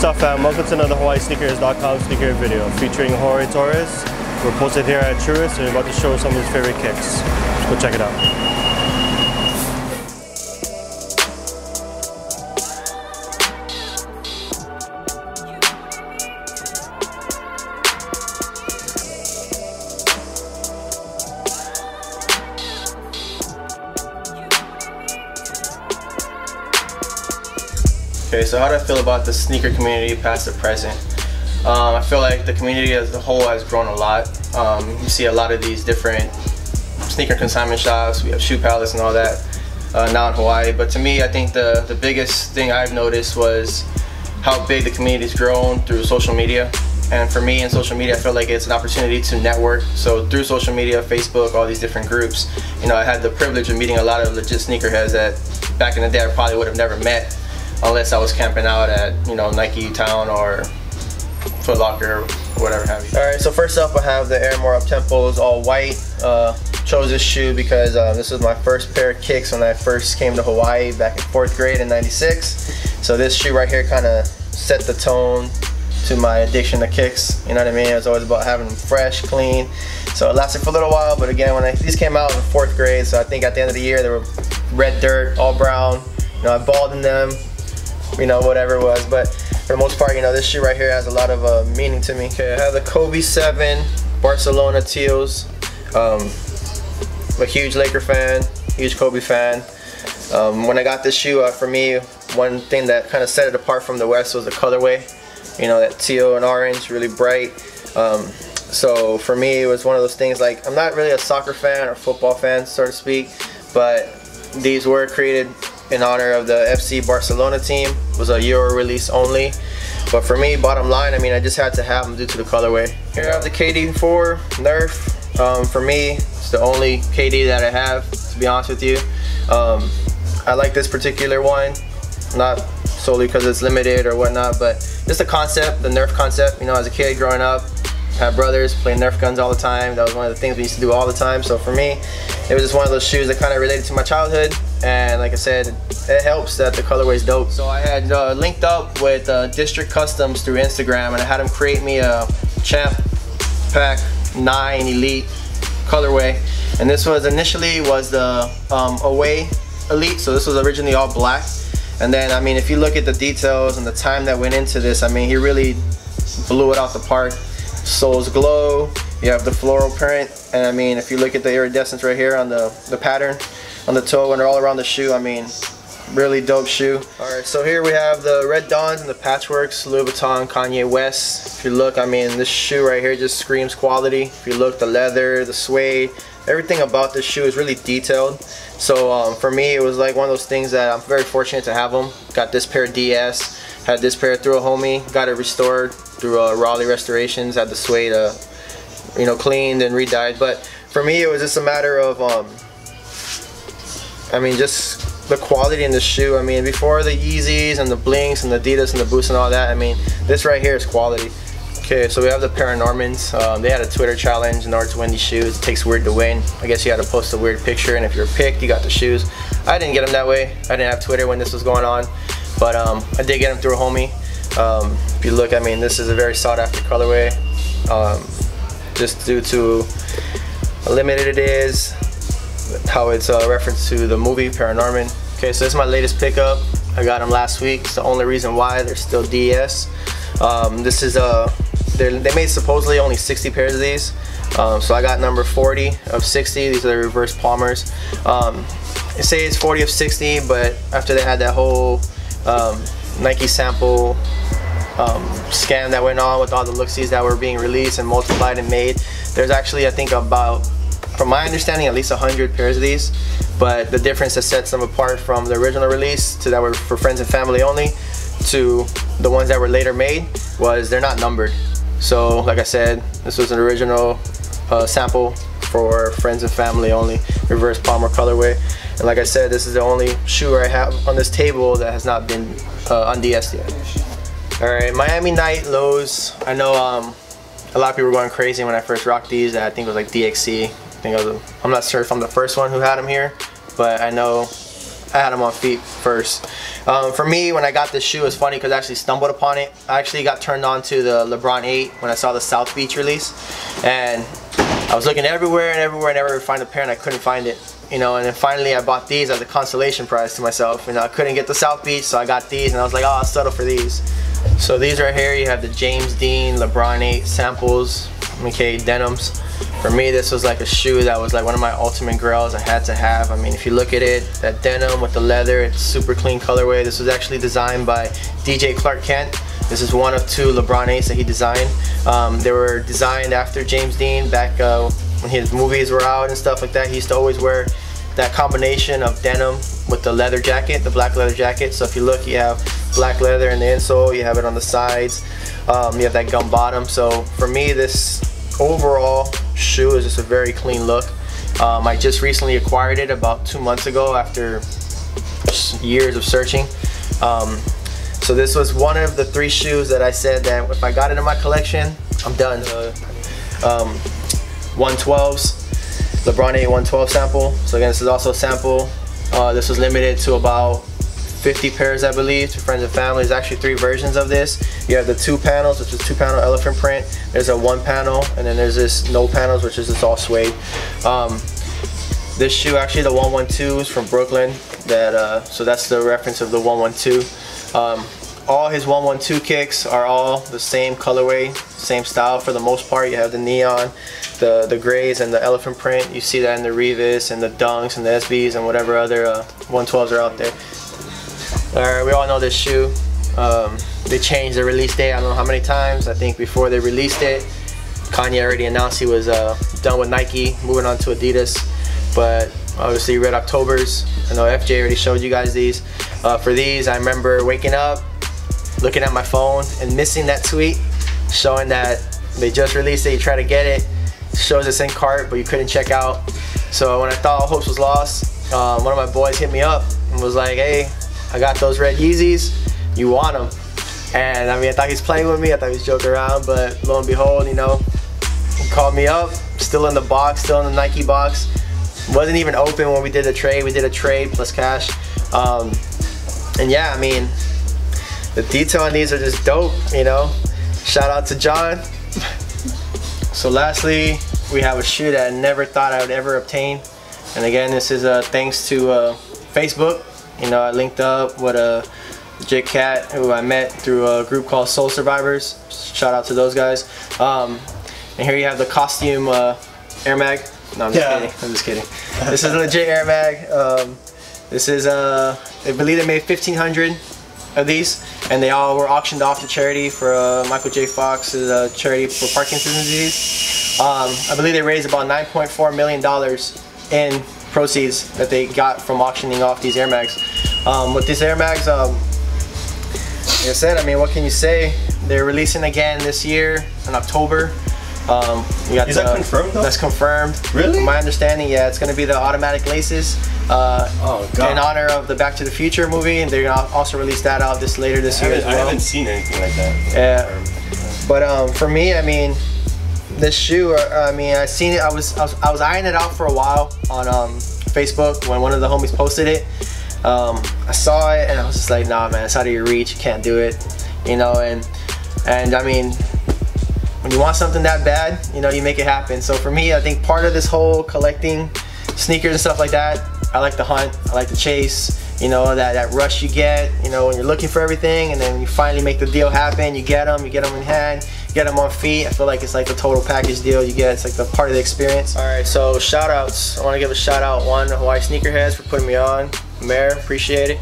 What's up, fam? Welcome to another HawaiiSneakerheads.com sneaker video featuring Jorge Torres. We're posted here at Truest and we're about to show some of his favorite kicks. Go check it out. Okay, so how do I feel about the sneaker community past and present? I feel like the community as a whole has grown a lot. You see a lot of these different sneaker consignment shops. We have Shoe Palace and all that now in Hawaii. But to me, I think the biggest thing I've noticed was how big the community's grown through social media. And for me in social media, I feel like it's an opportunity to network. So through social media, Facebook, all these different groups, you know, I had the privilege of meeting a lot of legit sneakerheads that back in the day I probably would have never met unless I was camping out at, you know, Nike Town or Foot Locker or whatever have you. Alright, so first up I have the Air More Up Tempos, all white. Chose this shoe because this was my first pair of kicks when I first came to Hawaii back in 4th grade in '96. So this shoe right here kind of set the tone to my addiction to kicks, you know what I mean? It was always about having them fresh, clean. So it lasted for a little while, but again, when these came out in 4th grade, so I think at the end of the year they were red dirt, all brown. You know, I balled in them, you know, whatever it was, but for the most part, you know, this shoe right here has a lot of meaning to me. Okay, I have the Kobe 7 Barcelona Teals. I'm a huge Laker fan, huge Kobe fan. When I got this shoe, for me, one thing that kind of set it apart from the West was the colorway. You know, that teal and orange, really bright. So for me, it was one of those things, like, I'm not really a soccer fan or football fan, so to speak, but these were created in honor of the FC Barcelona team. It was a Euro release only. But for me, bottom line, I mean, I just had to have them due to the colorway. Here I have the KD4 Nerf. For me, it's the only KD that I have, to be honest with you. I like this particular one, not solely because it's limited or whatnot, but just the concept, the Nerf concept. You know, as a kid growing up, I had brothers playing Nerf guns all the time. That was one of the things we used to do all the time. So for me, it was just one of those shoes that kind of related to my childhood. And like I said, it helps that the colorway is dope. So I had linked up with District Customs through Instagram, and I had them create me a Champ Pack 9 Elite colorway. And this was initially the Away Elite, so this was originally all black. And then, I mean, if you look at the details and the time that went into this, I mean, he really blew it out the park. Soles glow, you have the floral print, and I mean, if you look at the iridescence right here on the pattern on the toe and all around the shoe, I mean, really dope shoe. Alright, so here we have the Red Dawns and the Patchworks, Louis Vuitton, Kanye West. If you look, I mean, this shoe right here just screams quality. If you look, the leather, the suede, everything about this shoe is really detailed. So for me, it was like one of those things that I'm very fortunate to have them. Got this pair of DS, had this pair through a homie, got it restored through Raleigh Restorations, had the suede you know, cleaned and re-dyed. But for me, it was just a matter of I mean, just the quality in the shoe. I mean, before the Yeezys and the Blinks and the Adidas and the Boosts and all that, I mean, this right here is quality. Okay, so we have the Paranormans. They had a Twitter challenge in order to win these shoes. It takes weird to win. I guess you had to post a weird picture, and if you're picked, you got the shoes. I didn't get them that way. I didn't have Twitter when this was going on, but I did get them through a homie. If you look, I mean, this is a very sought after colorway, just due to how limited it is, how it's a reference to the movie Paranorman. Okay, so this is my latest pickup. I got them last week. It's the only reason why they're still DS. This is they made supposedly only 60 pairs of these, so I got number 40 of 60. These are the reverse Palmers. They say it's 40 of 60, but after they had that whole Nike sample scam that went on with all the look-sees that were being released and multiplied and made, there's actually, I think, about, from my understanding, at least 100 pairs of these. But the difference that sets them apart from the original release to that were for friends and family only to the ones that were later made was they're not numbered. So like I said, this was an original sample for friends and family only, reverse Palmer colorway. And like I said, this is the only shoe I have on this table that has not been unDS'd yet. Alright, Miami Night lows. I know a lot of people were going crazy when I first rocked these. I think it was like DXC. I'm not sure if I'm the first one who had them here, but I know I had them on feet first. For me, when I got this shoe, it's funny because I actually stumbled upon it. I actually got turned on to the LeBron 8 when I saw the South Beach release, and I was looking everywhere and never find a pair, and I couldn't find it. You know, and then finally I bought these as a consolation prize to myself. You know, I couldn't get the South Beach, so I got these, and I was like, oh, I'll settle for these. So these right here, you have the James Dean LeBron 8 samples, okay, denims. For me, this was like a shoe that was like one of my ultimate grails I had to have. I mean, if you look at it, that denim with the leather, it's super clean colorway. This was actually designed by DJ Clark Kent. This is one of 2 LeBron 8s that he designed. They were designed after James Dean back when his movies were out and stuff like that. He used to always wear that combination of denim with the leather jacket, the black leather jacket. So if you look, you have black leather in the insole, you have it on the sides, you have that gum bottom. So for me, this overall shoe is just a very clean look. I just recently acquired it about 2 months ago after years of searching. So this was one of the 3 shoes that I said that if I got it in my collection, I'm done. 112s, LeBron 8 112 sample. So again, this is also a sample. This was limited to about 50 pairs, I believe, to friends and family. There's actually 3 versions of this. You have the 2 panels, which is 2-panel elephant print. There's a 1 panel, and then there's this no panels, which is just all suede. This shoe, actually, the 112 is from Brooklyn. So that's the reference of the 112. All his 112 kicks are all the same colorway, same style for the most part. You have the neon, the grays, and the elephant print. You see that in the Revis and the Dunks and the SBs and whatever other 112s are out there. We all know this shoe. They changed the release date I don't know how many times. I think before they released it, Kanye already announced he was done with Nike, moving on to Adidas. But obviously Red Octobers, I know FJ already showed you guys these. For these, I remember waking up, looking at my phone and missing that tweet showing that they just released it. You try to get it, shows it's in cart, but you couldn't check out. So when I thought all hopes was lost, one of my boys hit me up and was like, hey, I got those red Yeezys, you want them? And I mean, I thought he was playing with me, I thought he was joking around, but lo and behold, you know, he called me up, still in the box, still in the Nike box. Wasn't even open when we did the trade. We did a trade plus cash. And yeah, I mean, the detail on these are just dope, you know. Shout out to John. So lastly, we have a shoe that I never thought I would ever obtain. And again, this is thanks to Facebook. You know, I linked up with a legit cat who I met through a group called Soul Survivors. Shout out to those guys. And here you have the costume Air Mag. No, I'm just kidding. I'm just kidding. This is a legit Air Mag. This is I believe they made 1,500 of these, and they all were auctioned off to charity for Michael J. Fox's charity for Parkinson's disease. I believe they raised about $9.4 million in proceeds that they got from auctioning off these Air Mags. With these Air Mags, like I said, I mean, what can you say? They're releasing again this year in October. Is that confirmed though? That's confirmed. Really? From my understanding, yeah, it's going to be the automatic laces oh, God. in honor of the Back to the Future movie, and they're going to also release that out later this year as well. I haven't seen anything like that. Yeah. But for me, I mean, this shoe, I mean, I seen it. I was eyeing it out for a while on Facebook when one of the homies posted it. I saw it and I was just like, nah, man, it's out of your reach. You can't do it, you know. And I mean, when you want something that bad, you know, you make it happen. So for me, I think part of this whole collecting sneakers and stuff like that, I like to hunt, I like to chase, you know, that rush you get, you know, when you're looking for everything, and then when you finally make the deal happen, you get them in hand, you get them on feet. I feel like it's like the total package deal you get. It's like the part of the experience. All right, so shout outs. I want to give a shout out, one, Hawaii Sneakerheads for putting me on. Mayor, appreciate it.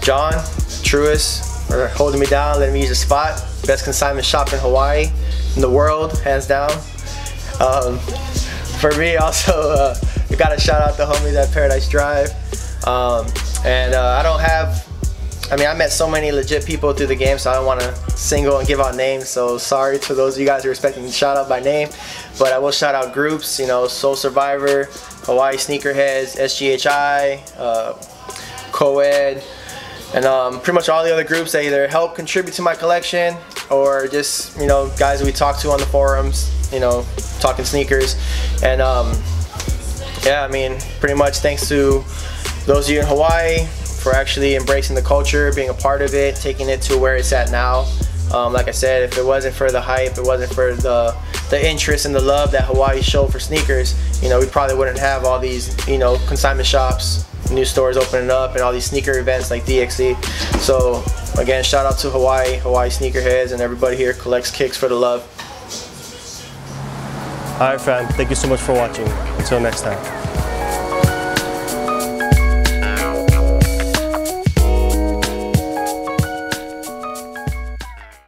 John Truest for holding me down, letting me use the spot. Best consignment shop in Hawaii, in the world, hands down. For me also, I got to shout out the homies at Paradise Drive. I don't have, I mean, I met so many legit people through the game, so I don't want to single and give out names, so sorry to those of you guys who are expecting to shout out by name, but I will shout out groups, you know, Soul Survivor, Hawaii Sneakerheads, SGHI, Co-Ed, and pretty much all the other groups that either help contribute to my collection or just, you know, guys that we talk to on the forums, you know, talking sneakers. And yeah, I mean, pretty much thanks to those of you in Hawaii for actually embracing the culture, being a part of it, taking it to where it's at now. Like I said, if it wasn't for the hype, it wasn't for the interest and the love that Hawaii showed for sneakers, you know, we probably wouldn't have all these, you know, consignment shops, new stores opening up, and all these sneaker events like DXC. So again, shout out to Hawaii Sneakerheads, and everybody here collects kicks for the love. Alright fam, thank you so much for watching. Until next time.